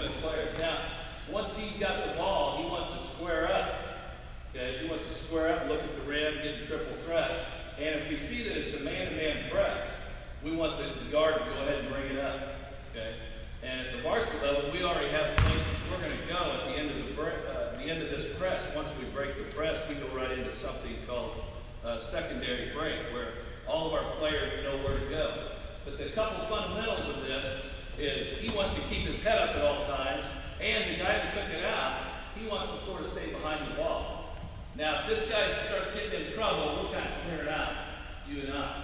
best players. Now, once he's got the ball, he wants to square up. Okay, he wants to square up, look at the rim, get a triple threat. And if we see that it's a man-to-man press, we want the guard to go ahead and bring it up. Okay, and at the varsity level, we already have places we're going to go at the end of the end of this press. Once we break the press, we go right into something called secondary break, where all of our players know where to go. But the couple fundamentals of this is he wants to keep his head up at all times, and the guy that took it out, he wants to sort of stay behind the ball. Now, if this guy starts getting in trouble, we'll kind of clear it out, you and I.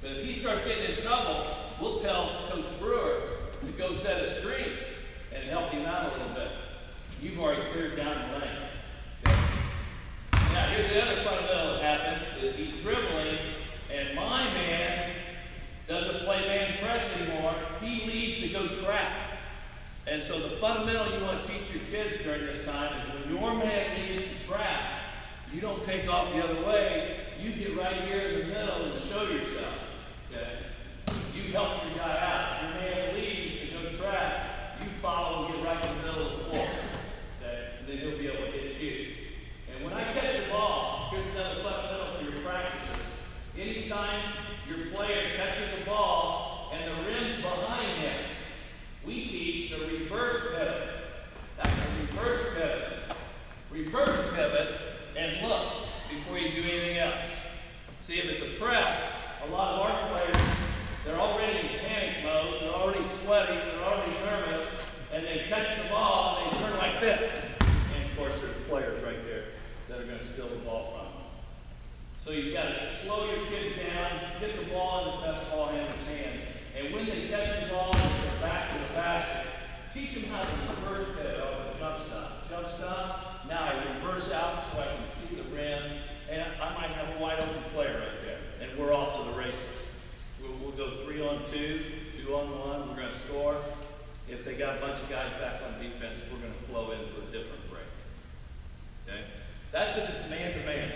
But if he starts getting in trouble, we'll tell Coach Brewer to go set a screen and help him out a little bit. You've already cleared down the lane. Okay? Now, here's the other fundamental that happens, is he's dribbling, and my man doesn't play man press anymore. He leaves to go trap. And so the fundamental you want to teach your kids during this time is when your man leaves to trap, you don't take off the other way. You get right here in the middle and show yourself. Okay? You help your guy out. Your man leaves to go trap. You follow and get right in the middle of the floor. Okay? And then he'll be able to hit you. And when I catch the ball, here's another fundamental for your practices. Anytime your player catches the ball and the rim's behind him, we teach the reverse pivot. That's a reverse pivot. Reverse pivot and look before you do anything else. See, if it's a press, a lot of our players, they're already in panic mode, they're already sweating, they're already nervous, and they catch the ball and they turn like this. And of course, there's players right there that are going to steal the ball from them. So you've got to slow your kids down, get the ball in the best ball handler's hands, and when they catch the ball, they're back to the basket. Teach them how to reverse pivot off a jump stop. Jump stop, now I reverse out so I can see the rim, and I might have a wide open player right there, and we're off to the races. We'll go 3-on-2, 2-on-1, we're going to score. If they got a bunch of guys back on defense, we're going to flow into a different break. Okay? That's if it's man-to-man.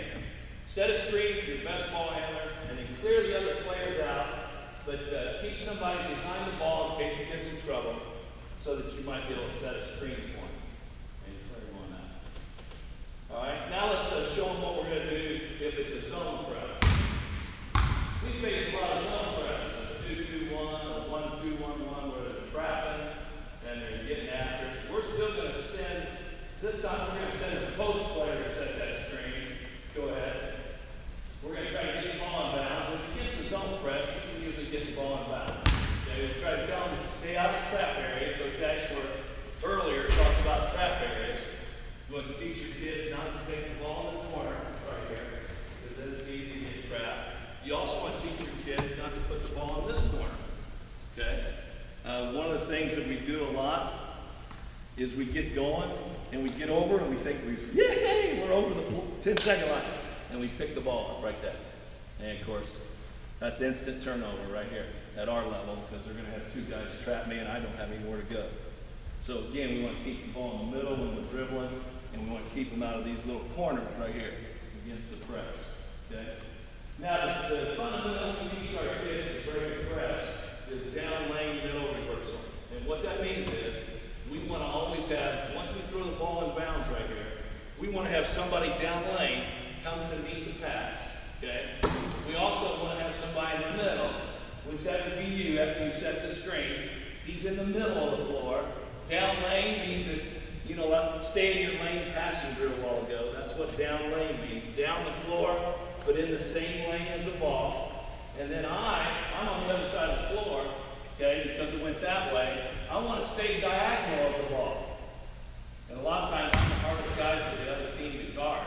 Set a screen for your best ball handler, and then clear the other players out, but keep somebody behind the ball in case he gets in trouble, so that you might be able to set a screen for him. And clear him on that. All right, now let's show them what we're going to do if it's a zone press. We face a lot of zone presses, a 2-2-1, a 1-2-1-1, where they're trapping and they're getting after us. We're still going to send, this time we're going to send a post player to set that screen. Go ahead. We're going to try to get the ball in bounds. When it gets the zone press, we can usually get the ball in bounds. Okay, we try to tell them to stay out of the trap area. Coach Ashworth earlier talked about trap areas. You want to teach your kids not to take the ball in the corner right here, because then it's easy to get trapped. You also want to teach your kids not to put the ball in this corner. Okay? One of the things that we do a lot is we get going and we get over and we think we're over the 10-second line. And we pick the ball up right there. And of course, that's instant turnover right here at our level, because they're going to have two guys trap me and I don't have anywhere to go. So again, we want to keep the ball in the middle when we're dribbling, and we want to keep them out of these little corners right here against the press. Okay? Now, the fundamentals we teach our kids to break a press is down lane, middle reversal. And what that means is we want to always have, once we throw the ball in bounds right here, we want to have somebody down lane come to meet the pass. Okay? We also want to have somebody in the middle, which that would be you after you set the screen. He's in the middle of the floor. Down lane means it's, you know, like stay in your lane passing drill a while ago. That's what down lane means. Down the floor, but in the same lane as the ball. And then I'm on the other side of the floor, okay, because it went that way. I want to stay diagonal of the ball. And a lot of times I'm the hardest guy for the other team to guard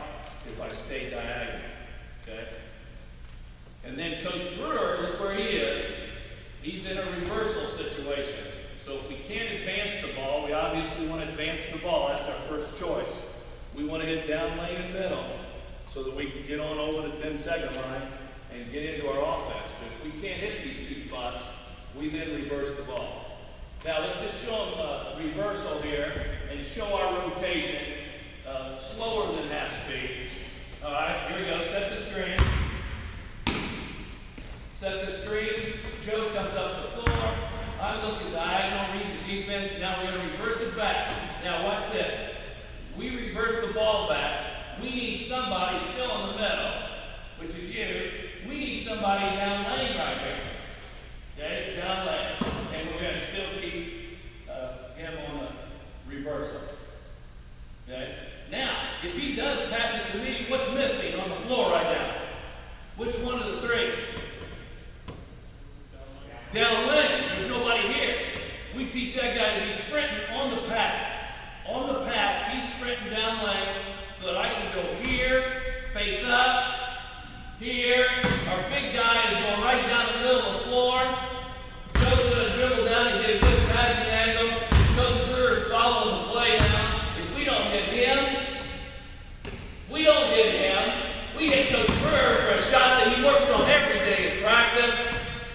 if I stay diagonal, okay? And then Coach Brewer, look where he is. He's in a reversal situation. So if we can't advance the ball, we obviously want to advance the ball. That's our first choice. We want to hit down lane and middle so that we can get on over the 10-second line and get into our offense. But if we can't hit these two spots, we then reverse the ball. Now let's just show them reversal here and show our rotation slower than half speed. All right, here we go. Set the screen. Set the screen. Joe comes up the floor. I look at diagonal, read the defense. Now we're going to reverse it back. Now watch this. We reverse the ball back. We need somebody still in the middle, which is you. We need somebody down lane right here. Okay, down lane. And we're going to still keep him on the reversal. Okay? Now, if he does pass it to me, what's missing on the floor right now? Which one of the three? Down lane. There's nobody here. We teach that guy to be sprinting on the pass. On the pass, he's sprinting down lane so that I can go here, face up, here. Our big guy is going right down the middle of the floor. Coach is going to dribble down and get a good passing angle. Coach Brewer is following the play now. If we don't hit him, we hit Coach Brewer for a shot that he works on every day in practice.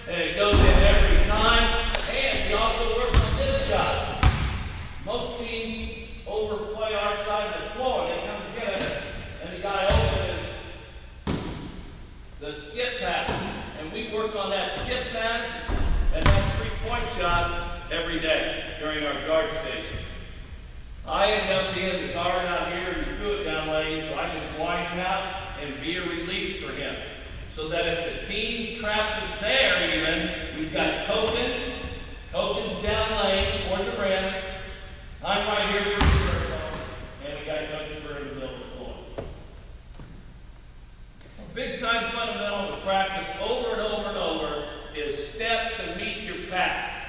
And it goes in every time. And we also work on this shot. Most teams overplay our side of the floor. They come to get us, and the guy opens the skip pass. And we work on that skip pass and that three-point shot every day during our guard station. I end up being the guard out here who threw it down lane, so I just widen out and be a release for him. So that if the team traps us there even, we've got Kogan. Kogan's down lane toward the rim. I'm right here for reversal. And we got Coach Brewer in the middle of the floor. A big time fundamental to practice over and over and over is step to meet your pass.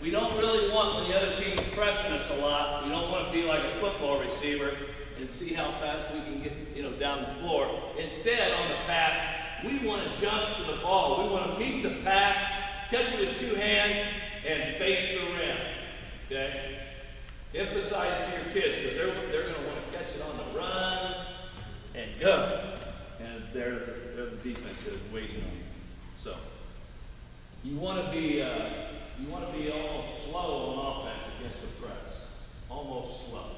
We don't really want when the other team's pressing us a lot. We don't want to be like a football receiver and see how fast we can get, down the floor. Instead, on the pass, we want to jump to the ball. We want to meet the pass, catch it with two hands, and face the rim. Okay? Emphasize to your kids because they're going to want to catch it on the run and go. And they're the defense is waiting on you. So you want to be almost slow on offense against the press. Almost slow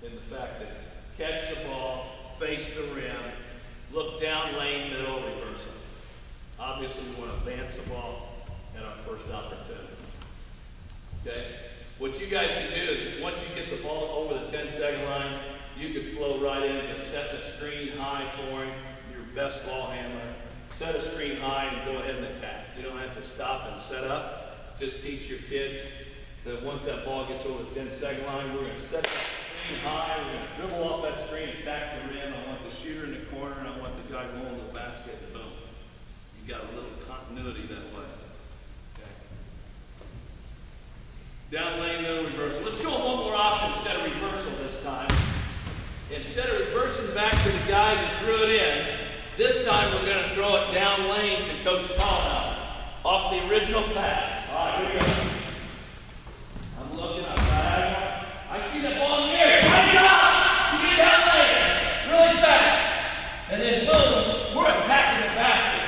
in the fact that catch the ball, face the rim, look down lane, middle, reversal. Obviously, we want to advance the ball at our first opportunity. Okay? What you guys can do is once you get the ball over the 10-second line, you could flow right in and set the screen high for him, your best ball handler. Set a screen high and go ahead and attack. You don't have to stop and set up. Just teach your kids that once that ball gets over the 10-second line, we're going to set that screen high, we're going to dribble off that screen, attack the rim. I want the shooter in the corner, and I want the guy rolling to the basket. Boom. You got a little continuity that way. Okay. Down lane, no reversal. Let's show them one more option instead of reversal this time. Instead of reversing back to the guy who threw it in, this time we're going to throw it down lane to Coach Paul off the original pass. All right, here we go. I'm looking up diagonal. I see that ball in the air. Cut it up! You get down lane really fast. And then boom, we're attacking the basket.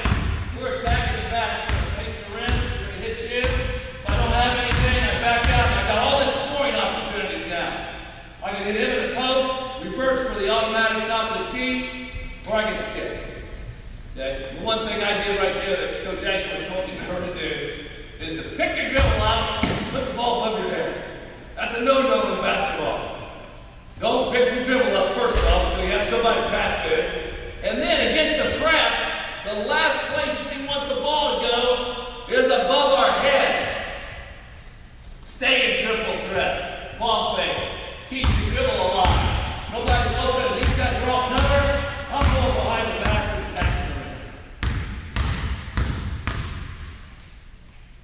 We're attacking the basket. We're going to face the rim. We're going to hit you. If I don't have anything, I back out. I've got all this scoring opportunities now. I can hit him in the post, reverse for the automatic top of the key, or I can skip. Okay? The one thing I did right there that Coach Ashland told me to do is to pick your dribble out and put the ball above your head. That's a no-no in basketball. Don't pick your dribble up first off until you have somebody pass to it. And then against the press, the last place we want the ball to go is above our head. Stay in triple threat. Ball fake. Keep your dribble alive. Nobody's open. These guys are all covered. I'm going behind the back and attacking the rim.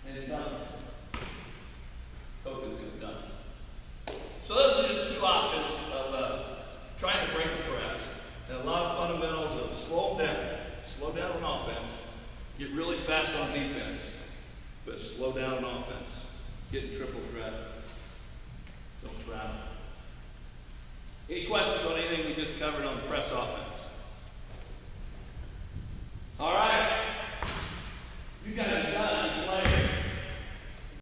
And it's done. Coach is done. So those are just two options of trying to break the press. And a lot of fundamentals of slow down on offense, get really fast on defense, but slow down on offense. Get in triple threat. Don't travel. Any questions on anything we just covered on press offense?